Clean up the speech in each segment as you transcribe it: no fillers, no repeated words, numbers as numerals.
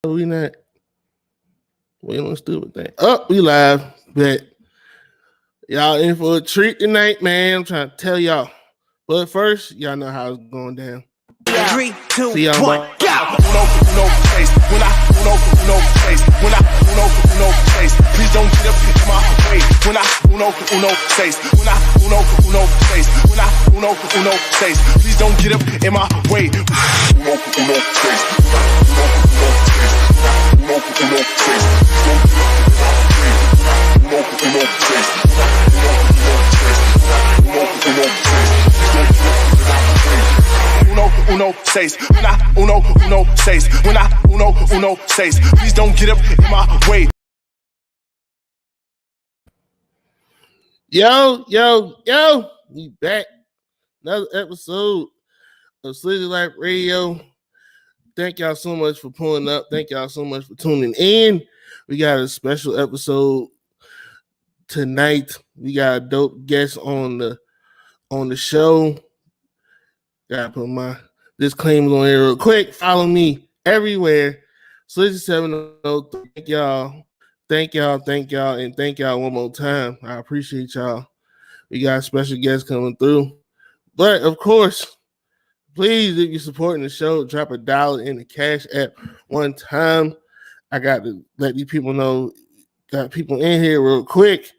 We not. We don't stupid thing. Oh, we live. Bet y'all in for a treat tonight, man. I'm trying to tell y'all. But first, y'all know how it's going down. 3, 2, See y'all 1, about- go! Please don't get up in my way. When I uno says, when I uno says, when I uno says, please don't get up in my way. Uno says, uno says, when I uno says, when I uno says, please don't get up in my way. Yo, we back. Another episode of SlizzyLife Radio. Thank y'all so much for pulling up. Thank y'all so much for tuning in. We got a special episode tonight. We got a dope guest on the show. Gotta put my disclaimers on here real quick. Follow me everywhere. Slizzy703. Thank y'all. Thank y'all, and thank y'all one more time. I appreciate y'all. We got special guests coming through. But of course, please, if you're supporting the show, drop $1 in the Cash App one time. I got to let these people know. Got people in here real quick.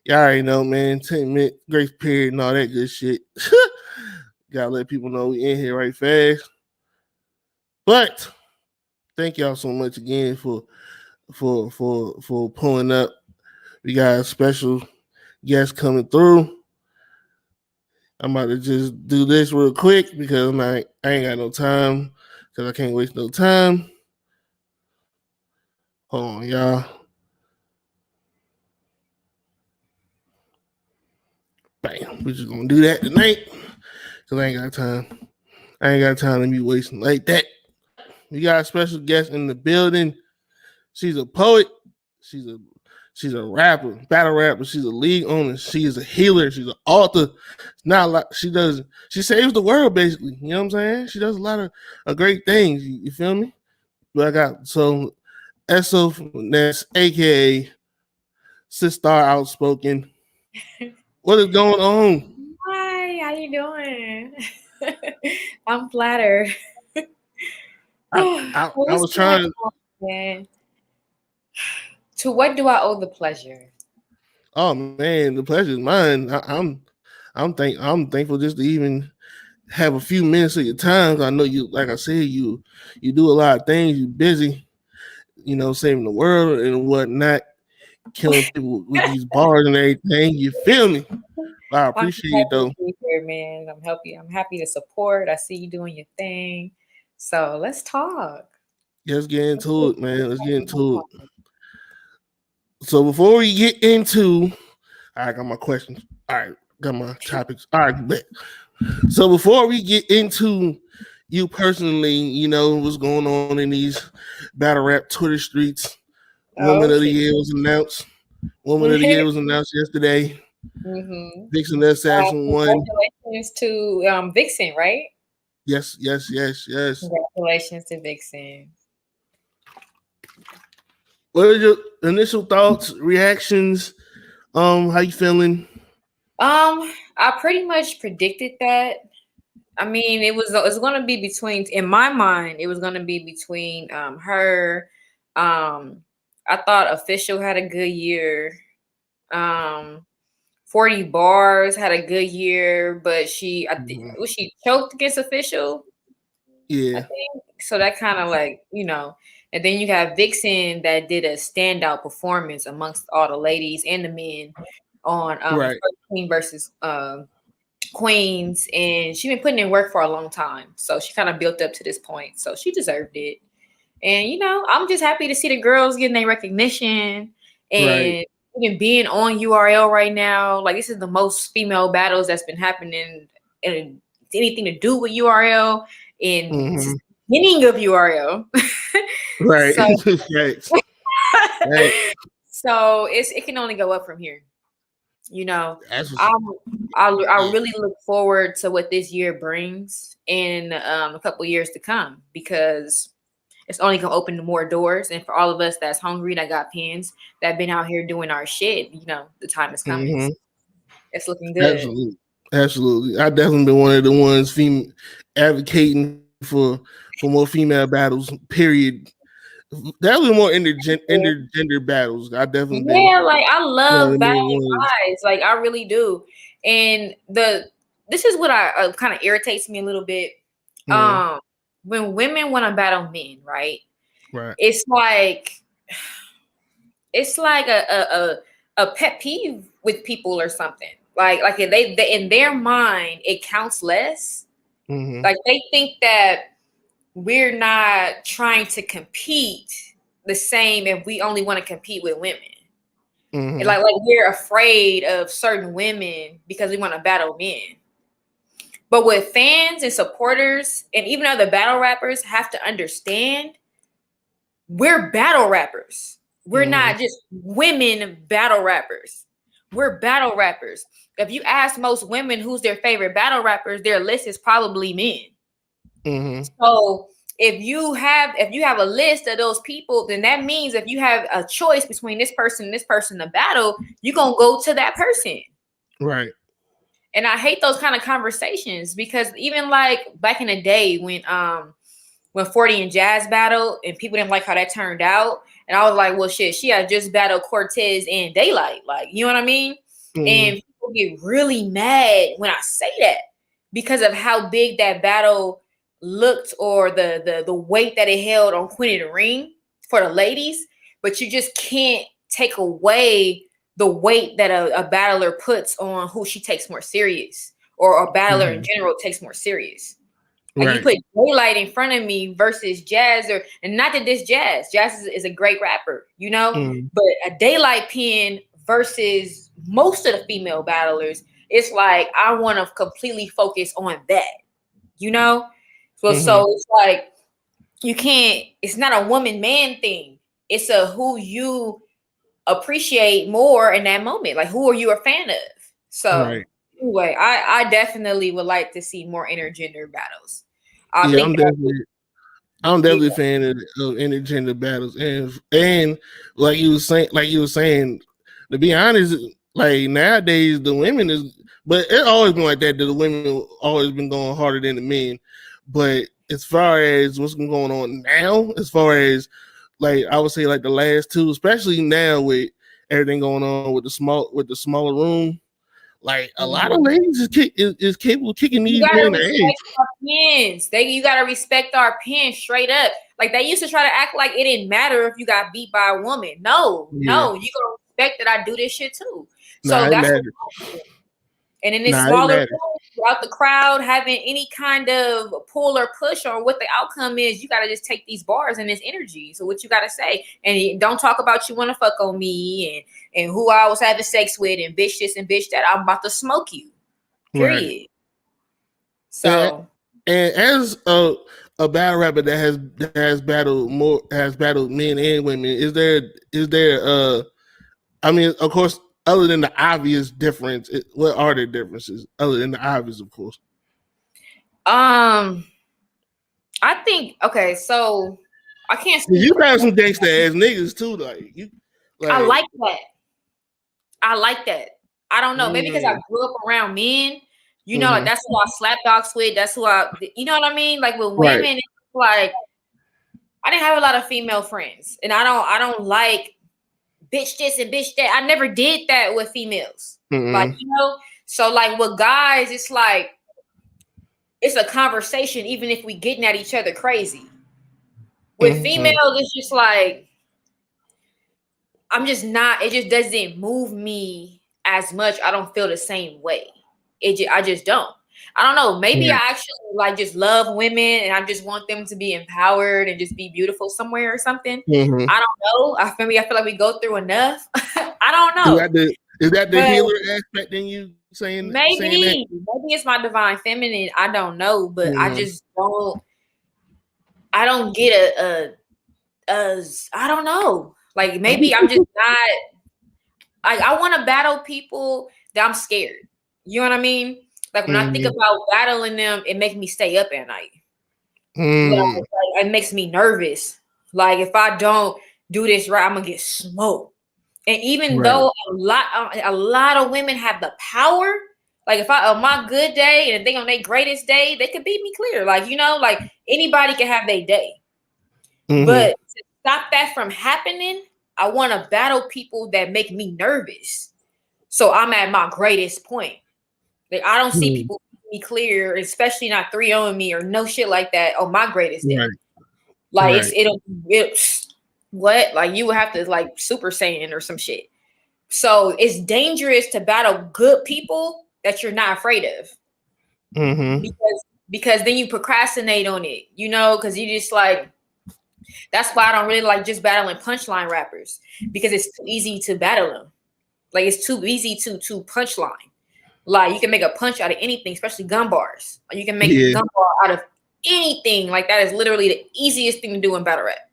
Y'all already know, man. 10-minute grace period and all that good shit. Gotta let people know we in here right fast. But thank y'all so much again for pulling up. We got a special guest coming through. I'm about to just do this real quick because I ain't got no time because I can't waste no time. Hold on, y'all. Bam. We're just gonna do that tonight because I ain't got time. I ain't got time to be wasting like that. We got a special guest in the building. She's a poet. She's a rapper, battle rapper. She's a league owner. She is a healer. She's an author. Not like she saves the world basically. You know what I'm saying? She does a lot of great things. You feel me? But I got so SO Ness, aka Sistar Outspoken. What is going on? Hi, how you doing? I'm flattered. I was trying. Man? To what do I owe the pleasure? Oh man, the pleasure is mine. I'm thankful just to even have a few minutes of your time. I know you, like I said, you do a lot of things. You're busy, saving the world and whatnot, killing people with these bars and everything. You feel me? I appreciate it though. Here, man. I'm happy to support. I see you doing your thing. So let's talk. Let's get into it, man. Let's get into it. So before we get into, I got my questions. All right, got my topics. All right, bet. So before we get into you personally, what's going on in these battle rap Twitter streets. Woman of the Year was announced. Woman of the Year was announced yesterday. Mm-hmm. Vixen Assassin won. Congratulations to Vixen, right? Yes. Congratulations to Vixen. What are your initial thoughts, reactions? How you feeling? I pretty much predicted that. I mean, it was going to be between, in my mind, it was going to be between her. I thought Official had a good year. 40 Bars had a good year, but was she choked against Official? Yeah. I think so. That kind of and then you have Vixen that did a standout performance amongst all the ladies and the men on Right. Queen versus Queens, and she's been putting in work for a long time, so she kind of built up to this point, so she deserved it. And I'm just happy to see the girls getting their recognition and even being on URL right now. Like, this is the most female battles that's been happening and anything to do with URL in the beginning of URL. Right. Right. So it can only go up from here. I really look forward to what this year brings in a couple years to come, because it's only gonna open more doors. And for all of us that's hungry, that got pens, that been out here doing our shit, the time is coming. Mm-hmm. It's looking good. Absolutely. I definitely been one of the ones advocating for more female battles. Period. Definitely more intergender battles. I definitely been. Like I love battling guys. Like I really do. And this is what I kind of irritates me a little bit. When women want to battle men, right? Right. It's like a pet peeve with people or something. Like they in their mind it counts less. Mm-hmm. Like they think that we're not trying to compete the same if we only want to compete with women. Mm-hmm. Like we're afraid of certain women because we want to battle men. But what fans and supporters and even other battle rappers have to understand, we're battle rappers. We're not just women battle rappers. We're battle rappers. If you ask most women who's their favorite battle rappers, their list is probably men. Mm-hmm. So if you have a list of those people, then that means if you have a choice between this person and this person to battle, you're gonna go to that person. Right. And I hate those kind of conversations because even like back in the day when 40 and Jazz battled and people didn't like how that turned out. And I was like, well, shit, she had just battled Cortez and Daylight. Like, you know what I mean? Mm-hmm. And people get really mad when I say that because of how big that battle looked or the weight that it held on Queen of the Ring for the ladies. But you just can't take away the weight that a battler puts on who she takes more serious or a battler in general takes more serious. Like you put Daylight in front of me versus Jazz, and not that this Jazz is a great rapper, but a Daylight pen versus most of the female battlers, it's like I want to completely focus on that, So it's like you can't. It's not a woman-man thing. It's a who you appreciate more in that moment. Like who are you a fan of? So anyway, I definitely would like to see more intergender battles. I'm definitely a fan of intergender battles, and like you were saying, to be honest, like nowadays the women but it always been like that. The women always been going harder than the men, but as far as what's going on now, as far as like I would say like the last two, especially now with everything going on with the smaller room. Like a lot of ladies is capable of kicking these men in the ass. You gotta respect our pins straight up. Like they used to try to act like it didn't matter if you got beat by a woman. No, you gonna respect that I do this shit too. So that's and in this smaller room, throughout the crowd, having any kind of pull or push or what the outcome is, you gotta just take these bars and this energy. So what you gotta say, and don't talk about you want to fuck on me and who I was having sex with and bitch this and bitch that. I'm about to smoke you. Period. Right. So and as a battle rapper that has battled men and women, is there I mean, of course, other than the obvious difference, what are the differences other than the obvious, of course? I think so I can't speak. You got some gangsta ass niggas too, I like that. I don't know, maybe because I grew up around men, like that's who I slap dogs with. That's who you know what I mean? Like with women, it's like I didn't have a lot of female friends, and I don't like bitch this and bitch that. I never did that with females. Like, so like with guys, it's like it's a conversation, even if we getting at each other crazy. With females, it's just like I'm just not, it just doesn't move me as much. I don't feel the same way. I just don't. I don't know. Maybe I actually like just love women and I just want them to be empowered and just be beautiful somewhere or something. I don't know. I feel like we go through enough. I don't know. Is that the healer aspect in you saying? Maybe it's my divine feminine. I don't know, but I just don't. I don't get I don't know. Like maybe I'm just not. I want to battle people that I'm scared. You know what I mean? Like when I think about battling them, it makes me stay up at night. Like, it makes me nervous. Like if I don't do this right, I'm gonna get smoked. And even though a lot of women have the power, like if I on my good day and they on their greatest day, they could beat me clear. Like like anybody can have their day. But to stop that from happening, I want to battle people that make me nervous. So I'm at my greatest point. Like I don't see people beat me clear, especially not 3-0 me or no shit like that on my greatest day. Like it's what? Like you would have to like Super Saiyan or some shit. So it's dangerous to battle good people that you're not afraid of. Because then you procrastinate on it, because you just like, that's why I don't really like just battling punchline rappers, because it's too easy to battle them. Like it's too easy to punchline. Like you can make a punch out of anything, especially gun bars. You can make a gun bar out of anything. Like that is literally the easiest thing to do in battle rap.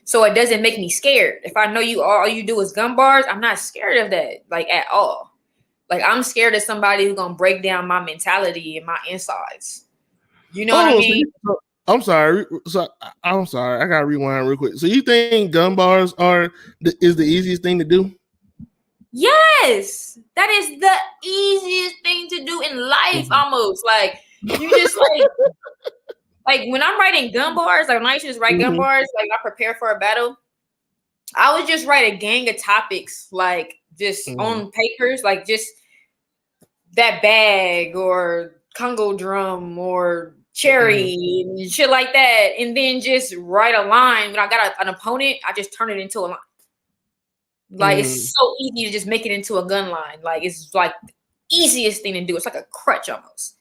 So it doesn't make me scared. If I know all you do is gun bars, I'm not scared of that, like at all. Like I'm scared of somebody who's gonna break down my mentality and my insides. You know what I mean? I'm sorry. I'm sorry. I gotta rewind real quick. So you think gun bars is the easiest thing to do? Yes, that is the easiest thing to do in life. Almost like you just like when I'm writing gun bars, like when I used to just write gun bars, like I prepare for a battle, I would just write a gang of topics, like just on papers, like just that bag or Congo drum or cherry and shit like that, and then just write a line. When I got an opponent, I just turn it into a line. Like it's so easy to just make it into a gun line. Like it's like the easiest thing to do. It's like a crutch almost.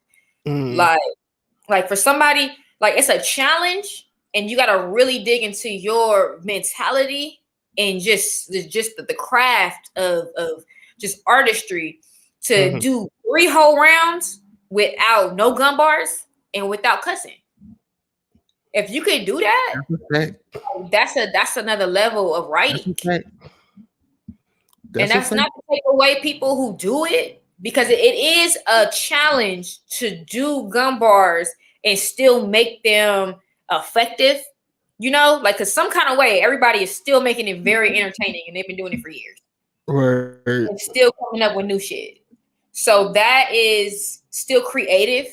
Like for somebody, like it's a challenge, and you got to really dig into your mentality and just the craft of just artistry to do 3 whole rounds without no gun bars and without cussing. If you could do that, that's another level of writing. And that's not to take away people who do it, because it is a challenge to do gun bars and still make them effective, like because some kind of way everybody is still making it very entertaining, and they've been doing it for years. And still coming up with new shit. So that is still creative,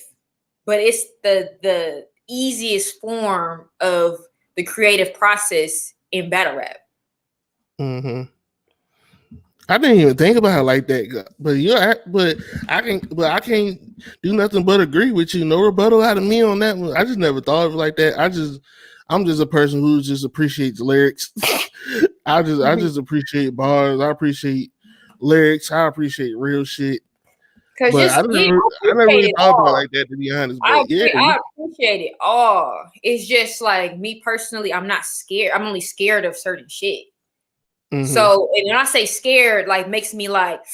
but it's the easiest form of the creative process in battle rap. I didn't even think about it like that, but I can't do nothing but agree with you. No rebuttal out of me on that one. I just never thought of it like that. I'm just a person who just appreciates lyrics. I just appreciate bars. I appreciate lyrics. I appreciate real shit. But I never really thought about it like that, to be honest. But I appreciate it all. It's just like me personally, I'm not scared. I'm only scared of certain shit. So, and when I say scared, like makes me like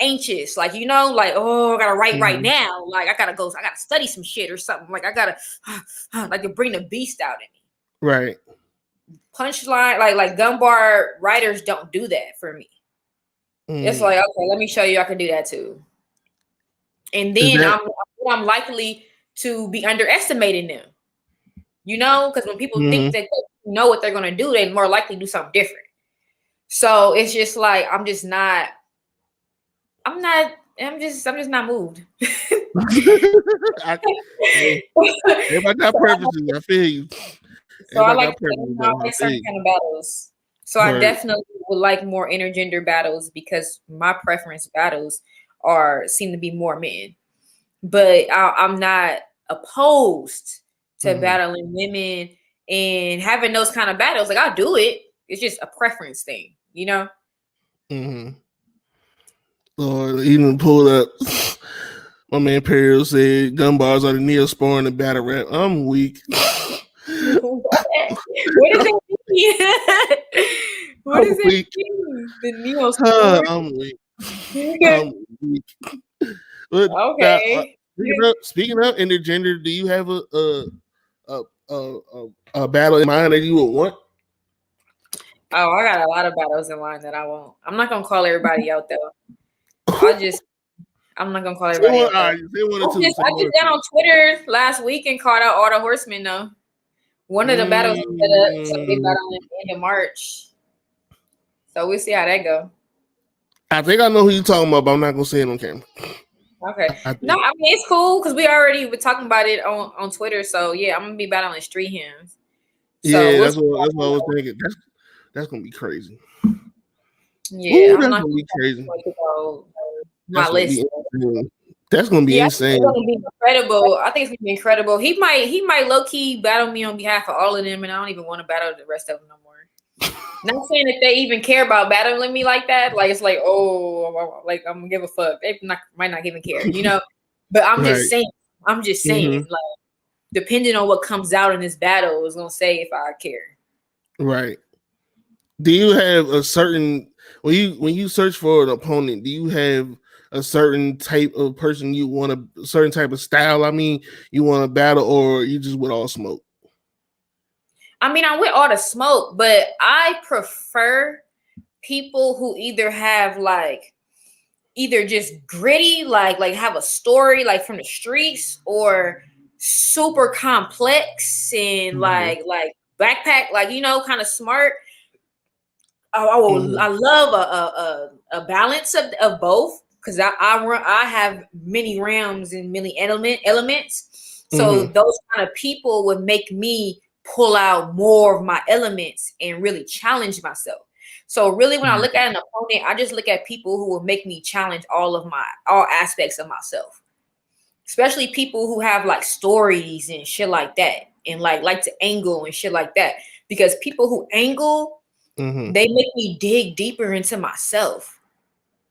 anxious, like like I gotta write right now, like I gotta study some shit or something, like I gotta like to bring the beast out in me. Right. Punchline, like gun bar writers don't do that for me. It's like, okay, let me show you I can do that too, and then I'm likely to be underestimating them. Because when people think that they know what they're going to do, they more likely do something different. So it's just like, I'm just not moved. Everybody got preferences. I feel you. So I like certain kind of battles. So I definitely would like more intergender battles, because my preference battles seem to be more men. But I'm not opposed to battling women and having those kind of battles. Like I'll do it. It's just a preference thing, Lord, even pulled up. My man Peril said gun bars are the Neosporin in battle rap. I'm weak. What does it mean? What does it mean? The Neosporin? I'm weak. I'm weak. But, okay. Speaking of intergender, do you have a battle in mind that you would want? Oh, I got a lot of battles in line that I want. I'm not gonna call everybody out though. I'm not gonna call everybody out. I just got on Twitter last week and called out all the horsemen though. One of the battles set up, so they battle at the end of March. So we'll see how that go. I think I know who you're talking about, but I'm not gonna say it on camera. Okay. No, I mean it's cool because we already were talking about it on Twitter. So yeah, I'm gonna be battling street hymns. So yeah, that's what I was thinking. That's gonna be crazy. Yeah, that's gonna be crazy. My list. That's gonna be insane. It's gonna be incredible. I think it's gonna be incredible. He might low key battle me on behalf of all of them, and I don't even want to battle the rest of them no more. Not saying that they even care about battling me like that. Like it's like, oh, like I'm gonna give a fuck. They might not even care, you know. But I'm just saying. Like, depending on what comes out in this battle, is gonna say if I care. Right. Do you have a certain when you search for an opponent? Do you have a certain type of person you want a certain type of style? I mean, you want to battle, or you just with all smoke? I mean, I'm with all the smoke, but I prefer people who either have either just gritty, like have a story like from the streets, or super complex and like backpack, like kind of smart. I love a balance of both because I have many realms and many elements. So those kind of people would make me pull out more of my elements and really challenge myself. So really, when I look at an opponent, I just look at people who will make me challenge all aspects of myself, especially people who have like stories and shit like that, and like to angle and shit like that. Because people who angle, they make me dig deeper into myself.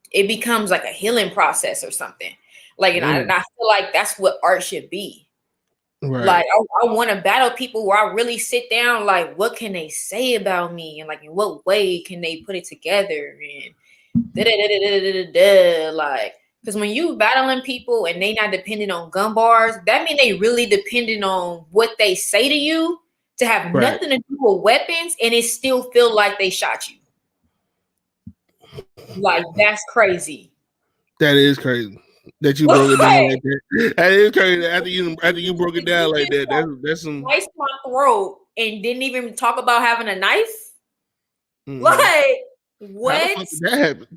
It becomes like a healing process or something. Like, and I feel like that's what art should be. Right. Like I want to battle people where I really sit down, like, what can they say about me, and like in what way can they put it together, and like, because when you battling people and they not dependent on gun bars, that mean they really dependent on what they say to you to have nothing to do with weapons, and it still feel like they shot you. Like, that's crazy. That is crazy. That you broke it down like that. That is crazy. After you broke it down like that, that's some slice my throat and didn't even talk about having a knife. Like, what? How did that happen?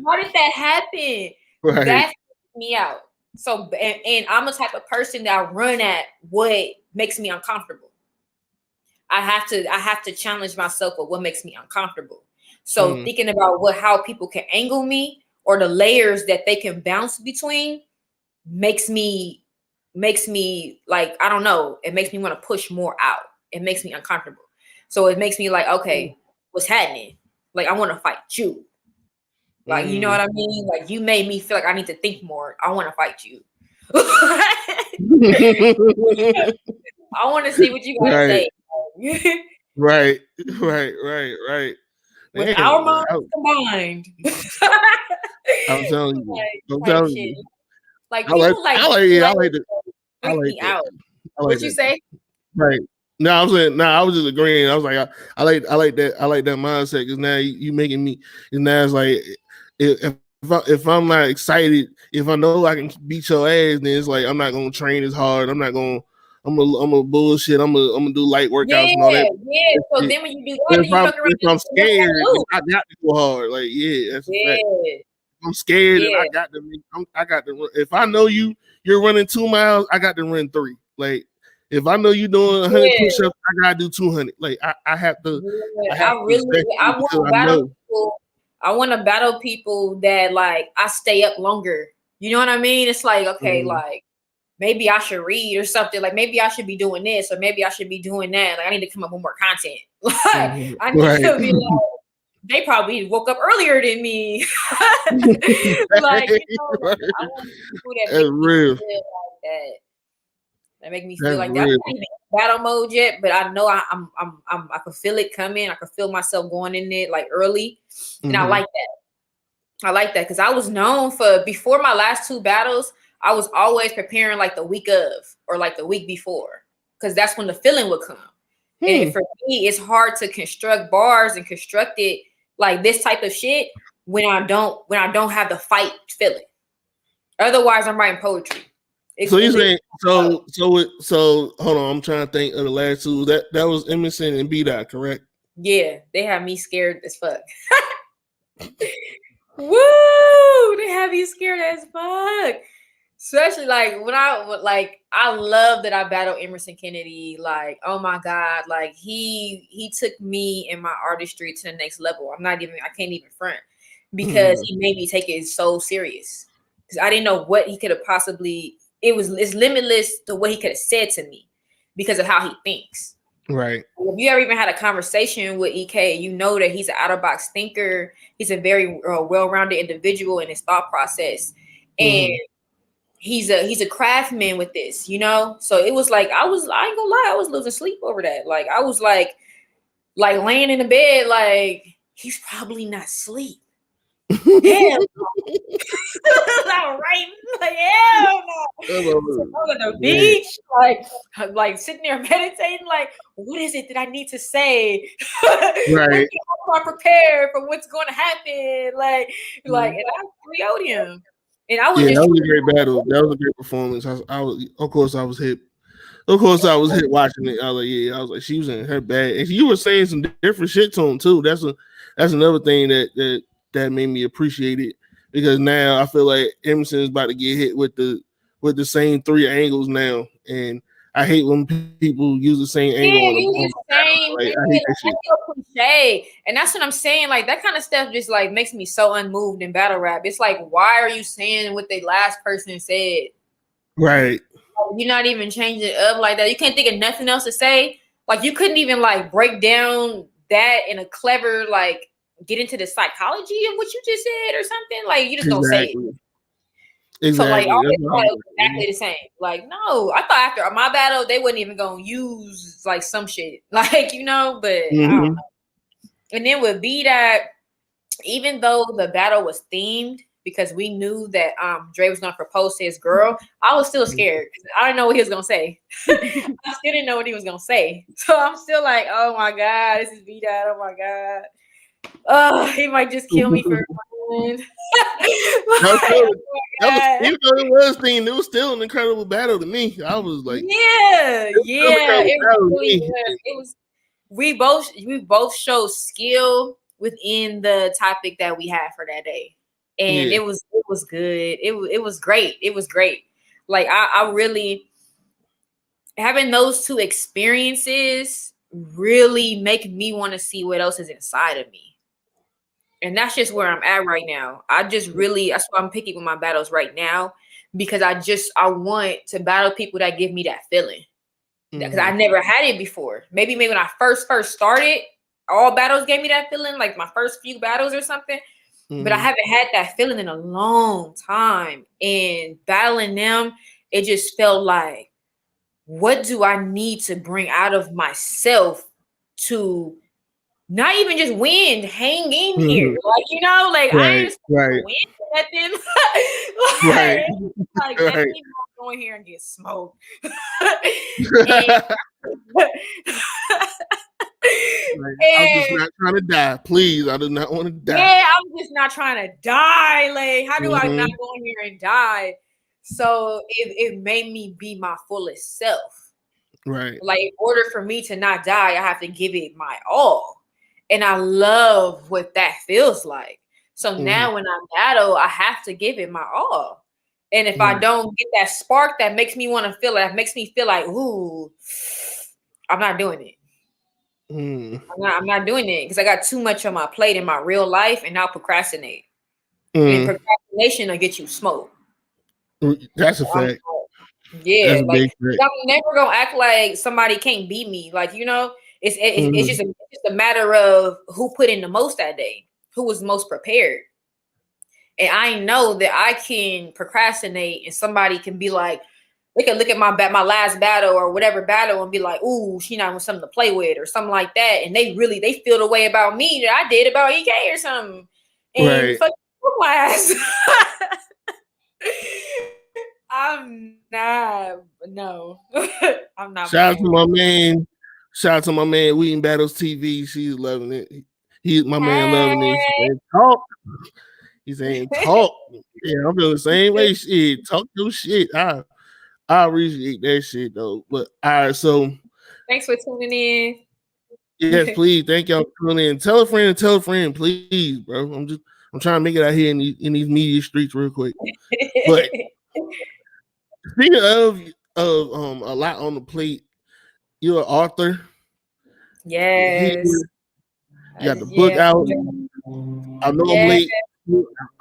How did that happen? Right. That freaked me out. So, and I'm the type of person that run at what makes me uncomfortable. I have to challenge myself with what makes me uncomfortable. So thinking about how people can angle me, or the layers that they can bounce between, makes me like, I don't know, it makes me want to push more out. It makes me uncomfortable. So it makes me like, okay, what's happening? Like, I want to fight you. Like, you know what I mean? Like, you made me feel like I need to think more. I want to fight you. I want to see what you got to say. Right. With our minds combined. I'm telling you. Like, people I like out. What you say? Right. No, I was saying, I was just agreeing. I was like, I like that mindset, because now you making me, and now it's like, if I'm not excited, if I know I can beat your ass, then it's like I'm not gonna train as hard. I'm a bullshit. I'm gonna do light workouts and all that. Yeah. So then when you do that, if I'm scared, I got to go hard. Like, that's a fact. I'm scared, and I got to. If I know you're running 2 miles, I got to run 3. Like, if I know you're doing 100 push-ups, I gotta do 200. Like, I have to. I want to battle people. I want to battle people that, like, I stay up longer. You know what I mean? It's like, okay, like, maybe I should read or something. Like, maybe I should be doing this, or maybe I should be doing that. Like, I need to come up with more content. Like, I need to be like, they probably woke up earlier than me. Like, you know, like, I want people that make me feel like that. That make me feel like that. I'm not even in battle mode yet, but I know I can feel it coming. I can feel myself going in it like early, and I like that. I like that because I was known for, before my last 2 battles, I was always preparing like the week of, or like the week before, because that's when the feeling would come. And for me, it's hard to construct bars and construct it like this type of shit when I don't have the fight feeling. Otherwise, I'm writing poetry. So you saying so hold on, I'm trying to think of the last two. That was Emerson and B-Dot, correct? Yeah, they have me scared as fuck. Woo! They have you scared as fuck. Especially like when I love that I battled Emerson Kennedy. Like, oh my God, like he took me and my artistry to the next level. I can't even front because he made me take it so serious. Because I didn't know what he could have possibly. It's limitless to what he could have said to me because of how he thinks. Right. If you ever even had a conversation with EK, you know that he's an out-of-box thinker. He's a very well-rounded individual in his thought process, and he's a craftsman with this, you know. So it was like I ain't gonna lie, I was losing sleep over that. Like I was like laying in the bed, like he's probably not asleep. Hell no. Not right. Like hell no. On the beach, like sitting there meditating, like what is it that I need to say? Right. I'm prepared for what's going to happen. Like and I 3-0'd him. And I was that was a great battle. That was a great performance. I was, of course, I was hit. Of course, I was hit watching it. I was like, yeah, I was like, she was in her bag, and you were saying some different shit to him too. That's another thing that made me appreciate it, because now I feel like Emerson's about to get hit with the same 3 angles now, and I hate when people use the same angle. I hate that shit. Cliche. And that's what I'm saying. Like that kind of stuff just like makes me so unmoved in battle rap. It's like, why are you saying what the last person said? Right. You're not even changing it up like that. You can't think of nothing else to say. Like you couldn't even like break down that in a clever, like get into the psychology of what you just said or something. Like you just don't say it. Exactly. So like all was exactly the same. Like no, I thought after my battle they wasn't even gonna use like some shit, like you know. But I don't know. And then with B-Dot, even though the battle was themed because we knew that Dre was gonna propose to his girl, I was still scared because I didn't know what he was gonna say. I still didn't know what he was gonna say, so I'm still like, oh my God, this is B-Dot. Oh my God. Oh, he might just kill me for one. Even though it was themed, it was still an incredible battle to me. I was like, it was. We both showed skill within the topic that we had for that day, and it was good. It was great. It was great. Like I really having those 2 experiences really make me want to see what else is inside of me. And that's just where I'm at right now. That's why I'm picky with my battles right now, because I want to battle people that give me that feeling. Because I never had it before. Maybe when I first started, all battles gave me that feeling, like my first few battles or something. But I haven't had that feeling in a long time. And battling them, it just felt like, what do I need to bring out of myself to not even just win, hang in here. Like, you know, like I ain't just win nothing. Like that means I'm going here and get smoked. I'm just not trying to die. Please, I do not want to die. Yeah, I'm just not trying to die. Like, how do I not go in here and die? So it made me be my fullest self. Right. Like, in order for me to not die, I have to give it my all. And I love what that feels like. So now when I battle, I have to give it my all. And if I don't get that spark that makes me want to feel like, ooh, I'm not doing it. I'm not doing it because I got too much on my plate in my real life, and I'll procrastinate. And procrastination will get you smoked. That's a fact. Yeah, like I'm never gonna act like somebody can't beat me. Like, you know, it's just a matter of who put in the most that day, who was most prepared. And I know that I can procrastinate, and somebody can be like, they can look at my last battle or whatever battle and be like, "Ooh, she not with something to play with," or something like that. And they feel the way about me that I did about EK or something. And fuck my ass. I'm not. No, I'm not. Shout out to my man. Shout out to my man. We in Battles TV. She's loving it. My man loving it. He's saying talk. Yeah, I'm feeling the same way. Shit, talk your shit. I appreciate that shit though. But all right, so Thanks for tuning in. yes, please. Thank y'all for tuning in. Tell a friend, please, bro. I'm trying to make it out here in these media streets real quick. But speaking of a lot on the plate, you're an author. Yes. You got the book out. I know I'm late.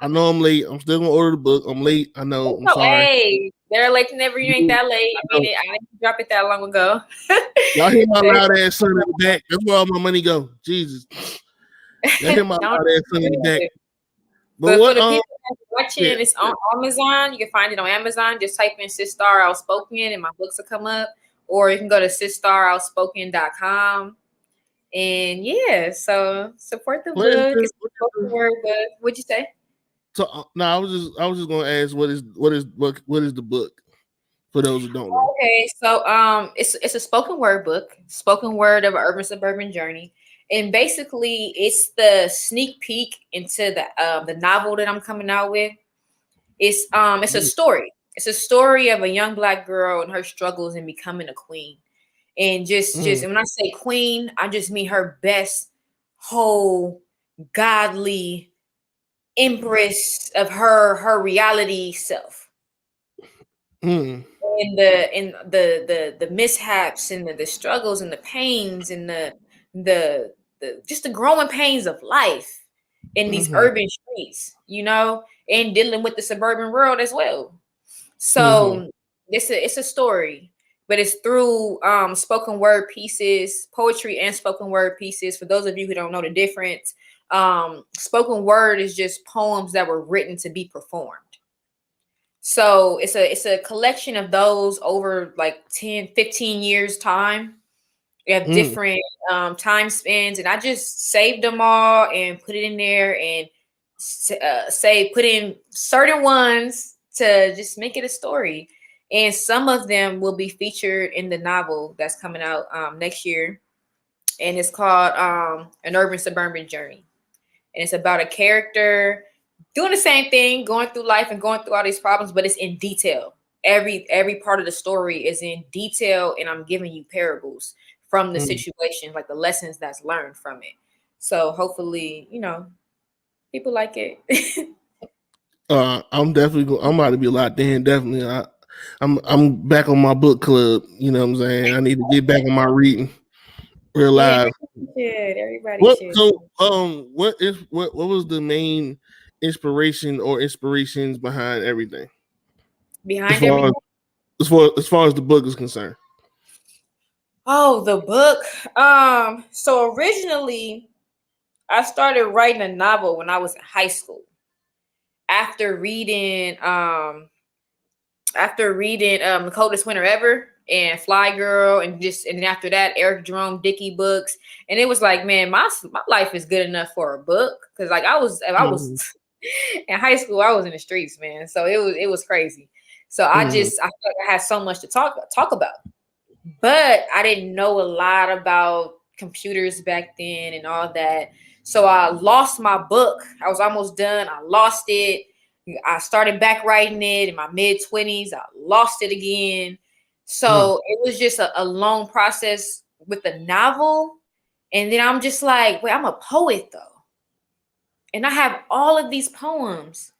I know I'm late. I'm still gonna order the book. I'm late. I know. I'm sorry. Hey, better late than never. You ain't that late. I didn't drop it that long ago. Y'all hear my loud ass son in the back? That's where all my money go. Jesus. Y'all hear my loud ass son in the back? But what, for the people that's watching, it's on Amazon. You can find it on Amazon. Just type in Sistar Outspoken and my books will come up. Or you can go to sistaroutspoken.com. And yeah, so support the book. It's a spoken word book. What'd you say? So no, I was just gonna ask what is the book for those who don't know. Okay, so it's a spoken word book, spoken word of an urban suburban journey. And basically it's the sneak peek into the novel that I'm coming out with. It's a story. It's a story of a young Black girl and her struggles in becoming a queen. And just and when I say queen, I just mean her best whole godly empress of her reality self. And the mishaps and the struggles and the pains and the just the growing pains of life in these urban streets, and dealing with the suburban world as well. So it's a story, but it's through spoken word pieces, poetry and spoken word pieces. For those of you who don't know the difference, spoken word is just poems that were written to be performed. So it's a collection of those over like 10, 15 years time. We have different time spans, and I just saved them all and put it in there and put in certain ones to just make it a story. And some of them will be featured in the novel that's coming out next year. And it's called An Urban Suburban Journey. And it's about a character doing the same thing, going through life and going through all these problems, but it's in detail. Every part of the story is in detail, and I'm giving you parables from the situation, like the lessons that's learned from it. So hopefully, people like it. I'm about to be locked in. Definitely. I'm back on my book club. You know what I'm saying? I need to get back on my reading. Real live. Everybody should. So what was the main inspiration or inspirations behind everything? As far as the book is concerned. Oh, the book. So originally I started writing a novel when I was in high school. After reading The Coldest Winter Ever and Fly Girl, and then after that Eric Jerome Dickey books, and it was like, man, my life is good enough for a book, because like I was in high school, I was in the streets, man. So it was crazy. So I felt like I had so much to talk about, but I didn't know a lot about computers back then and all that. So I lost my book. I was almost done. I lost it. I started back writing it in my mid-20s. I lost it again. So it was just a long process with the novel. And then I'm just like, wait, I'm a poet though. And I have all of these poems,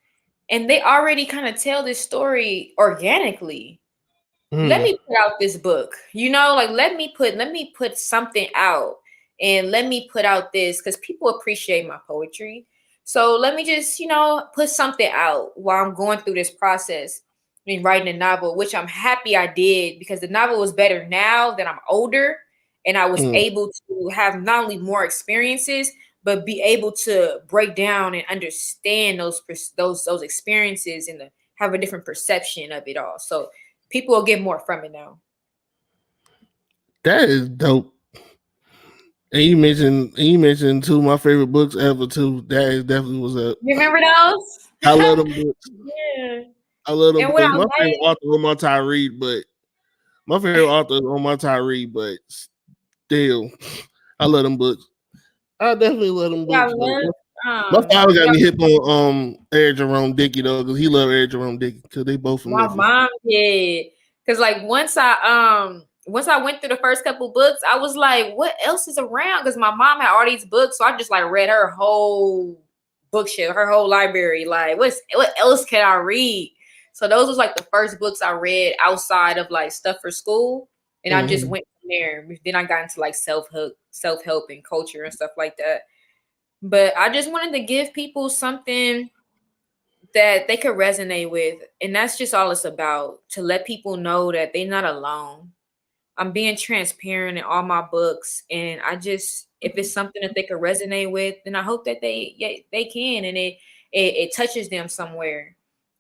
and they already kind of tell this story organically. Let me put out this book, like let me put something out, and let me put out this, because people appreciate my poetry. So let me just, put something out while I'm going through this process and writing a novel, which I'm happy I did, because the novel is better now that I'm older, and I was able to have not only more experiences, but be able to break down and understand those experiences and have a different perception of it all. So people will get more from it now. That is dope. And you mentioned two of my favorite books ever too. That is definitely what's up. You remember those? I love them books. Yeah. I love them books. My favorite author is on my Tyree, but still, I love them books. I definitely love them books. My father got Yeah, me hip on Eric Jerome Dickey though, because he loved Eric Jerome Dickey because they both from my Memphis. mom did. Cause like once I went through the first couple books, I was like, what else is around? Because my mom had all these books, so I just like read her whole bookshelf, her whole library. Like, what else can I read? So those was like the first books I read outside of like stuff for school. And I just went from there. Then I got into like self-help and culture and stuff like that. But I just wanted to give people something that they could resonate with. And that's just all it's about, to let people know that they're not alone. I'm being transparent in all my books. And I just, if it's something that they could resonate with, then I hope that they can. And it touches them somewhere.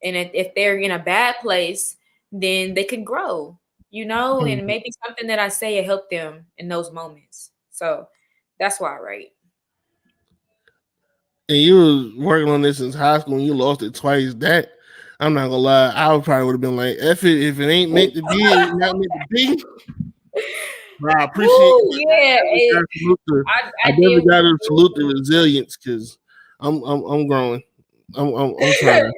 And if they're in a bad place, then they can grow, and maybe something that I say will help them in those moments. So that's why I write. And you was working on this since high school and you lost it twice. That I'm not gonna lie, I probably would have been like, F it, if it ain't meant to be, it ain't not meant to be. But I appreciate Ooh, yeah, I I definitely did. got to salute the resilience because I'm growing. I'm trying.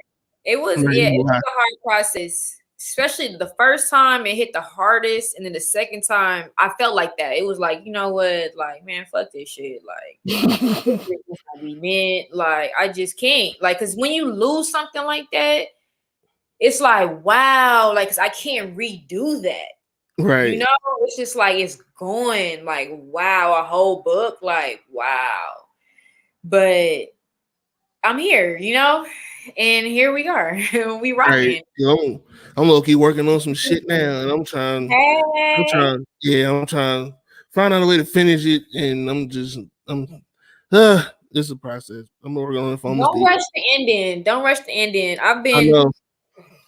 It was, I'm not yeah, even it gonna was lie. a hard process, especially the first time it hit the hardest, and then the second time I felt like that. It was like, you know what, like, man, fuck this shit. Like, this is not be meant. Like, I just can't. Like, because when you lose something like that, it's like, wow, like, 'cause I can't redo that. Right. It's just like it's going, like, wow, a whole book, like, wow. But I'm here, and here we are. We Right. rocking. I'm low key working on some shit now, and Hey. I'm trying to find out a way to finish it, and it's a process. I'm working on it for almost a Don't year. rush the ending. Don't rush the ending. I know.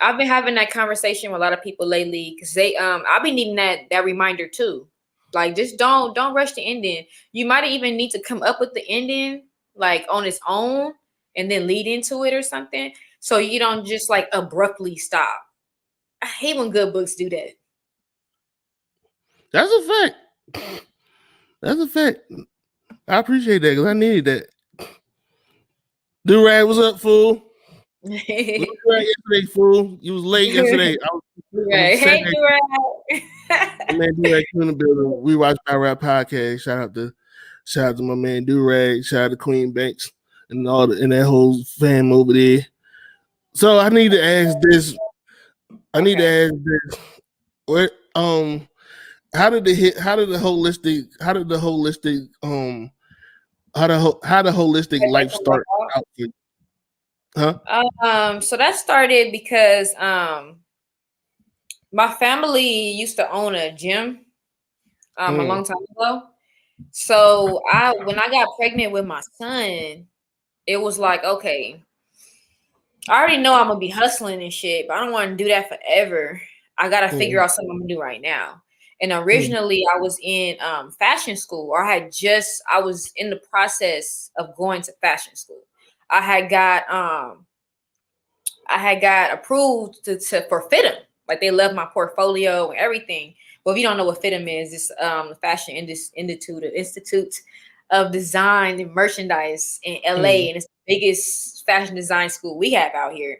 I've been having that conversation with a lot of people lately because I've been needing that reminder too. Like, just don't rush the ending. You might even need to come up with the ending like on its own and then lead into it or something. So you don't just like abruptly stop. I hate when good books do that. That's a fact. That's a fact. I appreciate that because I needed that. Durag, what's up, fool? Where Right. you at yesterday, fool? You was late yesterday. I was upset Hey, that Durag. my man Durag in the building. We watched our rap podcast. Shout out to my man Durag. Shout out to Queen Banks and and that whole fam over there. So I need to ask this. I need to ask this. What how did the holistic life start out for you? Huh? So that started because my family used to own a gym a Mm, long time ago. So when I got pregnant with my son, it was like, okay, I already know I'm gonna be hustling and shit, but I don't want to do that forever. I gotta figure mm, out something I'm gonna do right now. And mm, originally I was in fashion school, or I was in the process of going to fashion school. I had got approved for FITM. Like, they love my portfolio and everything. Well, if you don't know what FITM is, it's the Fashion Institute of Design and Merchandise in LA, mm. and it's the biggest fashion design school we have out here.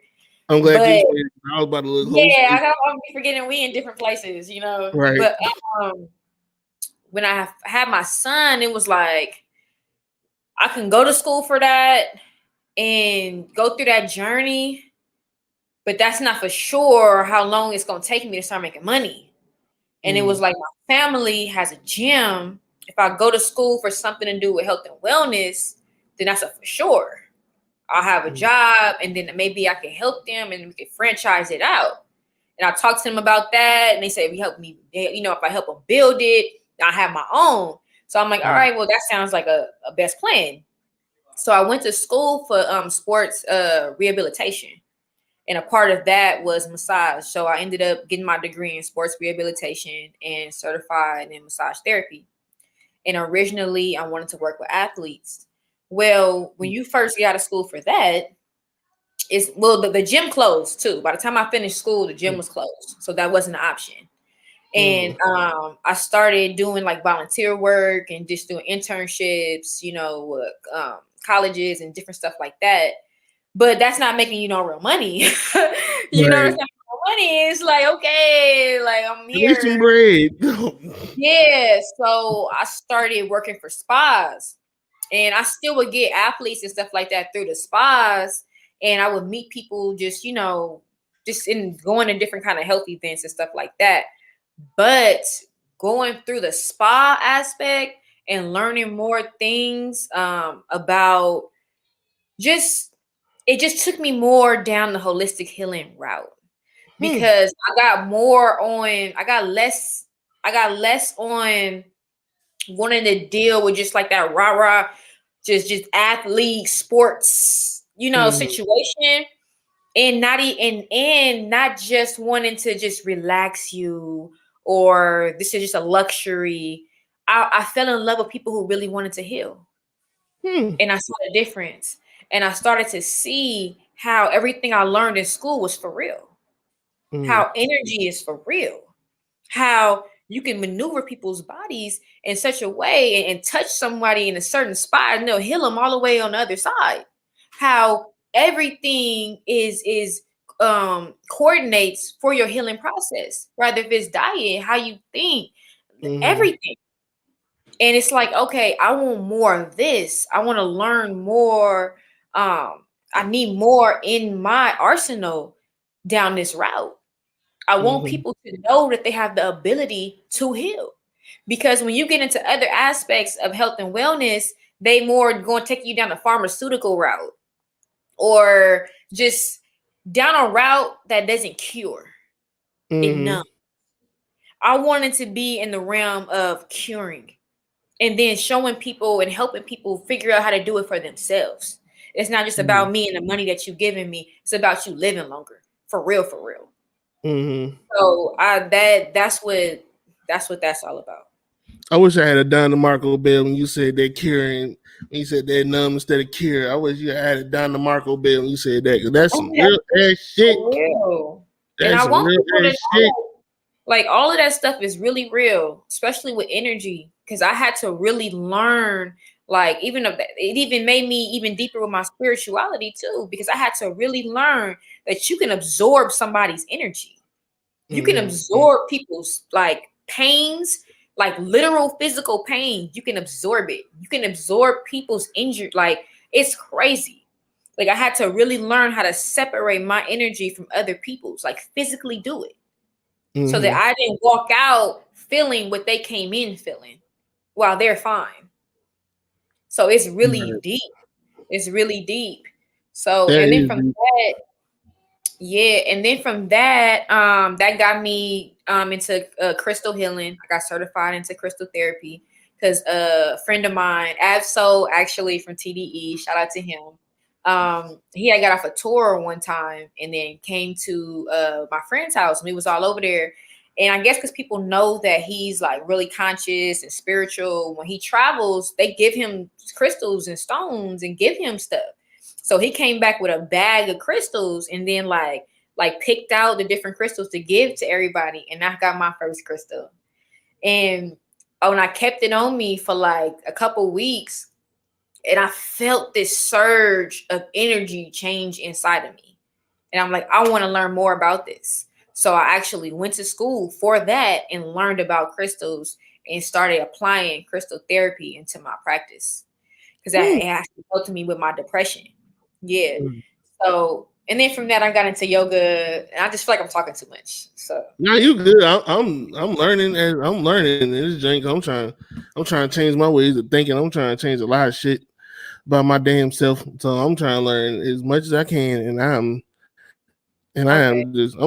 I'm glad you But said it. I was about to look host. yeah, I'm forgetting we in different places. Right. But when I had my son, it was like I can go to school for that and go through that journey, but that's not for sure how long it's going to take me to start making money. And it was like, my family has a gym. If I go to school for something to do with health and wellness, then that's a for sure. I'll have a job, and then maybe I can help them and we can franchise it out. And I talked to them about that, and they said, if you help me, if I help them build it, I have my own. So I'm like, all right, well, that sounds like a best plan. So I went to school for sports rehabilitation. And a part of that was massage. So I ended up getting my degree in sports rehabilitation and certified in massage therapy. And originally I wanted to work with athletes. Well, when you first get out of school for that, the gym closed too. By the time I finished school, the gym was closed. So that wasn't an option. And I started doing like volunteer work and just doing internships, you know, colleges and different stuff like that. But that's not making you no real money. You know, that's not no money. It's like, okay, like I'm here. Some bread. Yeah. So I started working for spas, and I still would get athletes and stuff like that through the spas. And I would meet people just, you know, just in going to different kind of health events and stuff like that. But going through the spa aspect and learning more things about just, it just took me more down the holistic healing route, because I got less on wanting to deal with just like that rah-rah, just athlete sports, you know, situation. And not just wanting to just relax you, or this is just a luxury. I fell in love with people who really wanted to heal. And I saw the difference. And I started to see how everything I learned in school was for real. How energy is for real. How you can maneuver people's bodies in such a way and touch somebody in a certain spot and they'll heal them all the way on the other side. How everything is coordinates for your healing process, rather if it's diet, how you think, everything. And it's like, okay, I want more of this. I want to learn more. I need more in my arsenal down this route. I want people to know that they have the ability to heal. Because when you get into other aspects of health and wellness, they more going to take you down a pharmaceutical route, or just down a route that doesn't cure. It numbs. I wanted to be in the realm of curing, and then showing people and helping people figure out how to do it for themselves. It's not just about me and the money that you're giving me. It's about you living longer, for real, for real. So that's what that's all about. I wish I had a done Demarco Bill when you said that curing. When you said that numb instead of cure, I wish you had a done Demarco Bill when you said that, because that's some real ass shit. Real. That's and I some want real people to ass know, shit. like, all of that stuff is really real, especially with energy, because I had to really learn. Like, even of that, it even made me even deeper with my spirituality too, because I had to really learn that you can absorb somebody's energy. You can absorb people's like pains, like literal physical pain. You can absorb it. You can absorb people's injury. Like, it's crazy. Like, I had to really learn how to separate my energy from other people's, like physically do it. So that I didn't walk out feeling what they came in feeling while they're fine. So it's really deep. It's really deep. So, and then from that, that got me into crystal healing. I got certified into crystal therapy because a friend of mine, Absol, actually from TDE, shout out to him. He had got off a tour one time and then came to my friend's house, and we was all over there. And I guess because people know that he's like really conscious and spiritual, when he travels, they give him crystals and stones and give him stuff. So he came back with a bag of crystals, and then like picked out the different crystals to give to everybody. And I got my first crystal. And when I kept it on me for like a couple weeks, and I felt this surge of energy change inside of me. And I'm like, I want to learn more about this. So I actually went to school for that and learned about crystals and started applying crystal therapy into my practice, because that actually helped me with my depression. Yeah. So, and then from that, I got into yoga, and I just feel like I'm talking too much. So no, you good. I'm learning as I'm learning in this drink. I'm trying to change my ways of thinking. I'm trying to change a lot of shit about my damn self. So I'm trying to learn as much as I can, and I'm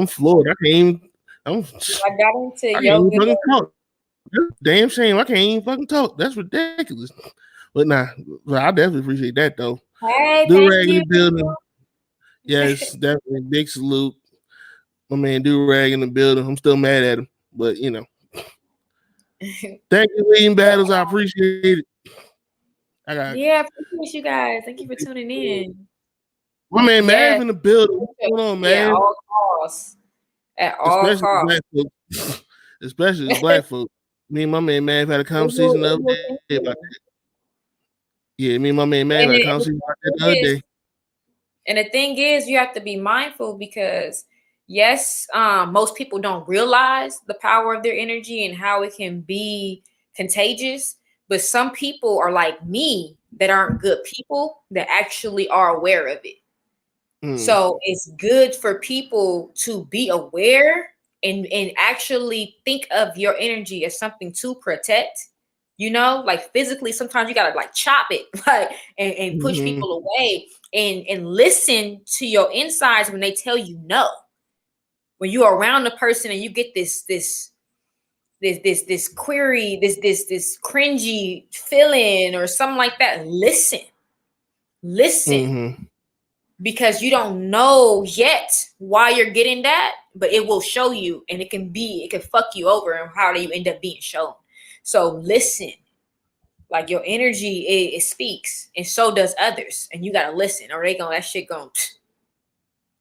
floored. I can't even. I got into I can't yoga. even fucking talk. Damn shame. I can't even fucking talk. That's ridiculous. But nah, I definitely appreciate that though. Hey, Do thank rag in you. the building. Yes, definitely big salute. My man Do Rag in the building. I'm still mad at him, but you know. Thank you, Leading Battles. I appreciate it. Yeah, I appreciate you guys. Thank you for tuning in. My man Mav in the building. What's going on, man? Yeah, at all costs. At all costs. especially as black folk. Me and my man Mav had a conversation the other day about that. Yeah, me and my man Mav had a conversation about that the other day. And the thing is, you have to be mindful because, yes, most people don't realize the power of their energy and how it can be contagious. But some people are like me that aren't good people that actually are aware of it. So it's good for people to be aware and actually think of your energy as something to protect. You know, like physically, sometimes you gotta like chop it, like and push people away and listen to your insides when they tell you no. When you're around a person and you get this query, this cringy feeling or something like that, listen. Because you don't know yet why you're getting that, but it will show you, and it can fuck you over and how you end up being shown. So listen, like your energy, it speaks, and so does others, and you gotta listen, or that shit going.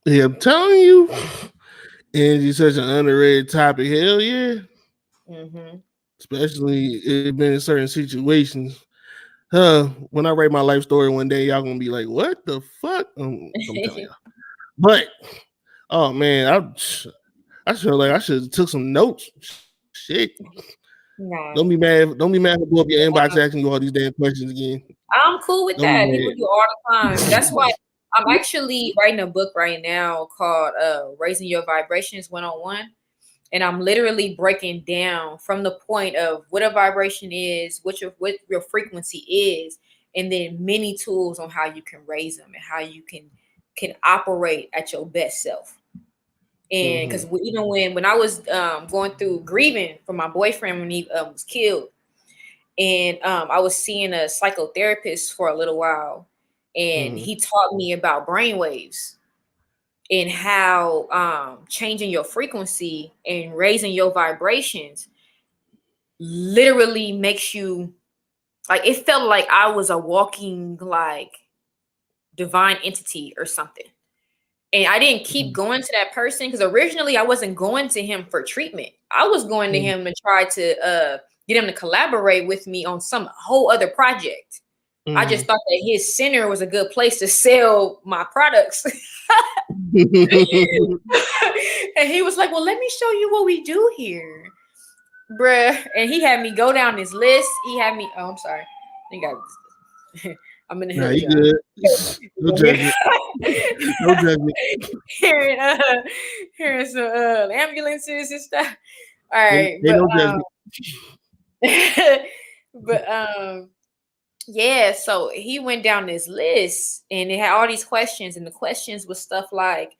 Yeah, I'm telling you, energy such an underrated topic. Hell yeah. Especially it been in certain situations. When I write my life story one day, y'all gonna be like, "What the fuck?" I'm telling y'all. But oh man, I feel like I should have took some notes. Shit. No. Don't be mad. Don't be mad to blow up your inbox asking you all these damn questions again. I'm cool with that. People do all the time. That's why I'm actually writing a book right now called Raising Your Vibrations 101. And I'm literally breaking down from the point of what a vibration is, what your frequency is, and then many tools on how you can raise them and how you can operate at your best self. And because even when I was going through grieving for my boyfriend when he was killed, and I was seeing a psychotherapist for a little while, and he taught me about brainwaves and how changing your frequency and raising your vibrations literally makes you, like, it felt like I was a walking like divine entity or something. And I didn't keep going to that person because originally I wasn't going to him for treatment. I was going to him to try to get him to collaborate with me on some whole other project. I just thought that his center was a good place to sell my products. And he was like, well, let me show you what we do here, bruh. And he had me go down this list. He had me, oh, I'm sorry. I think I'm in the Nah, you good. No judgment. No judgment. Hearing some ambulances and stuff. All right. But yeah, so he went down this list and it had all these questions, and the questions was stuff like,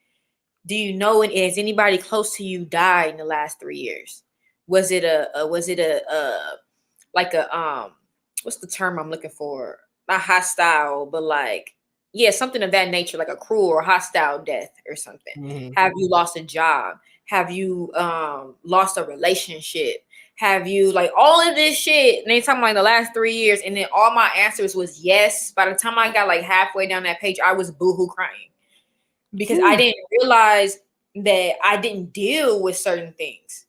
do you know, and has anybody close to you died in the last 3 years? Was it what's the term I'm looking for? Not hostile, but like, yeah, something of that nature, like a cruel or hostile death or something. Have you lost a job? Have you lost a relationship? Have you, like, all of this shit? And they talking like the last 3 years, and then all my answers was yes. By the time I got like halfway down that page, I was boohoo crying because I didn't realize that I didn't deal with certain things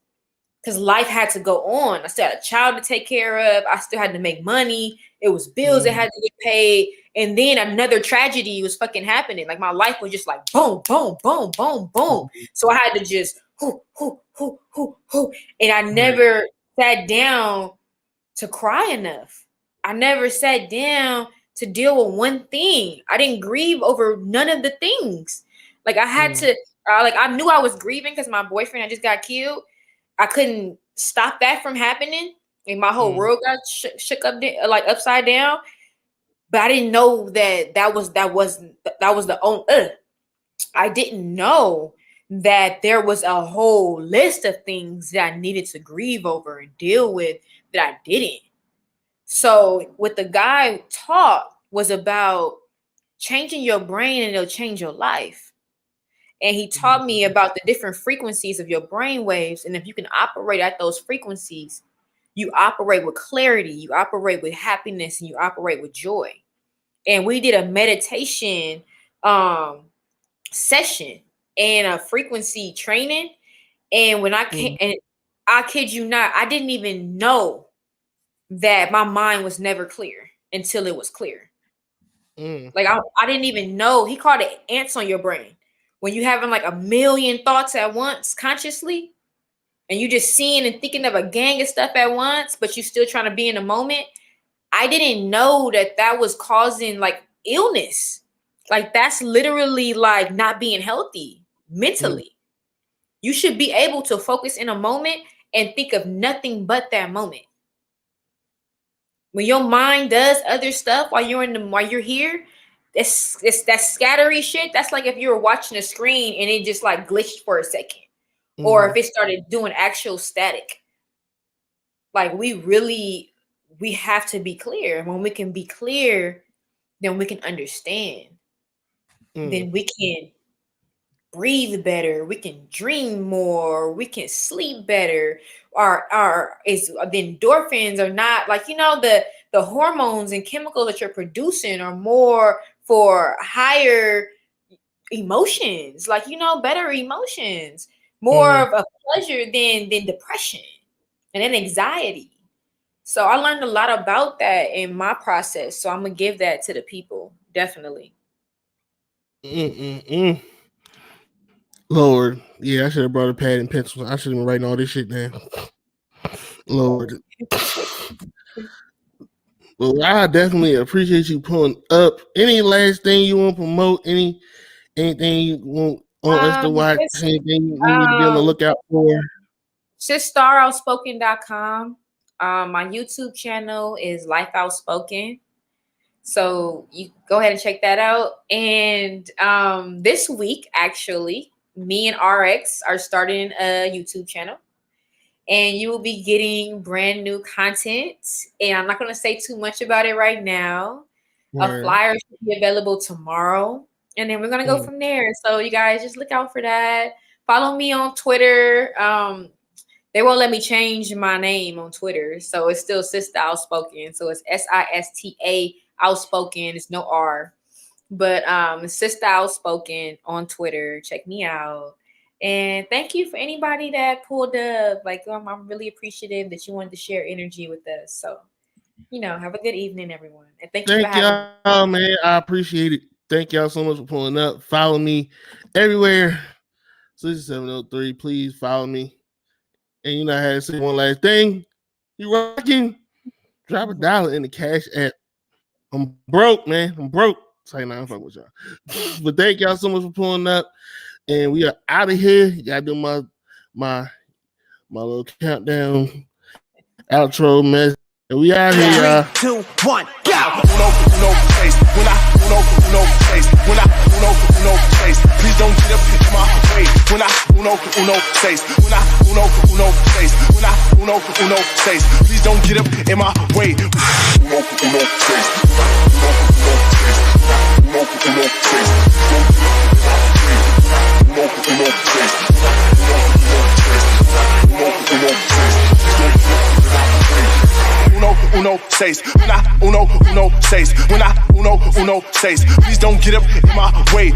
because life had to go on. I still had a child to take care of. I still had to make money. It was bills that had to get paid. And then another tragedy was fucking happening. Like my life was just like boom, boom, boom, boom, boom. So I had to just and I never sat down to cry enough. I never sat down to deal with one thing. I didn't grieve over none of the things. Like I had to, like I knew I was grieving because my boyfriend had just got killed. I couldn't stop that from happening. And my whole world got shook up, like upside down. But I didn't know that was the only. I didn't know that there was a whole list of things that I needed to grieve over and deal with that I didn't. So what the guy taught was about changing your brain and it'll change your life. And he taught me about the different frequencies of your brain waves. And if you can operate at those frequencies, you operate with clarity, you operate with happiness, and you operate with joy. And we did a meditation session and a frequency training. And when I came, and I kid you not, I didn't even know that my mind was never clear until it was clear. Like I didn't even know. He called it ants on your brain. When you having like a million thoughts at once consciously, and you just seeing and thinking of a gang of stuff at once, but you still trying to be in the moment. I didn't know that was causing like illness. Like that's literally like not being healthy mentally. You should be able to focus in a moment and think of nothing but that moment. When your mind does other stuff while you're here, it's that scattery shit. That's like if you were watching a screen and it just like glitched for a second. Or if it started doing actual static. Like we have to be clear. When we can be clear, then we can understand. Then we can breathe better. We can dream more. We can sleep better. The endorphins are not like, the hormones and chemicals that you're producing are more for higher emotions, like, better emotions, more of a pleasure than depression and then anxiety. So I learned a lot about that in my process. So I'm going to give that to the people. Definitely. Lord. Yeah, I should have brought a pad and pencil. I should have been writing all this shit down. Lord. Well, I definitely appreciate you pulling up. Any last thing you want to promote? Anything you want us to watch? Anything you need to be on the lookout for? SistarOutspoken.com. My YouTube channel is Life Outspoken. So you go ahead and check that out. And this week, actually, me and RX are starting a YouTube channel. And you will be getting brand new content. And I'm not going to say too much about it right now. A flyer should be available tomorrow. And then we're going to go from there. So you guys just look out for that. Follow me on Twitter. They won't let me change my name on Twitter. So it's still Sistar Outspoken. So it's SISTA Outspoken. It's no R. But Sistar Outspoken on Twitter. Check me out. And thank you for anybody that pulled up. Like, I'm really appreciative that you wanted to share energy with us. So, have a good evening, everyone. And thank you for having y'all, man. I appreciate it. Thank y'all so much for pulling up. Follow me everywhere. 6703, please follow me. And I had to say one last thing. You rocking? Drop $1 in the cash app. I'm broke, man. I'm broke. Say nah, I'm fucking with y'all. But thank y'all so much for pulling up. And we are out of here. You gotta do my little countdown outro mess. And we out here, y'all. 3, 2, 1, go! Uno, face. When I face. When I face. Please don't get up in my way. When I face. When I face. When I face. Please don't get up in my way. Uno face. Uno says, when I says, when I says, please don't get up in my way.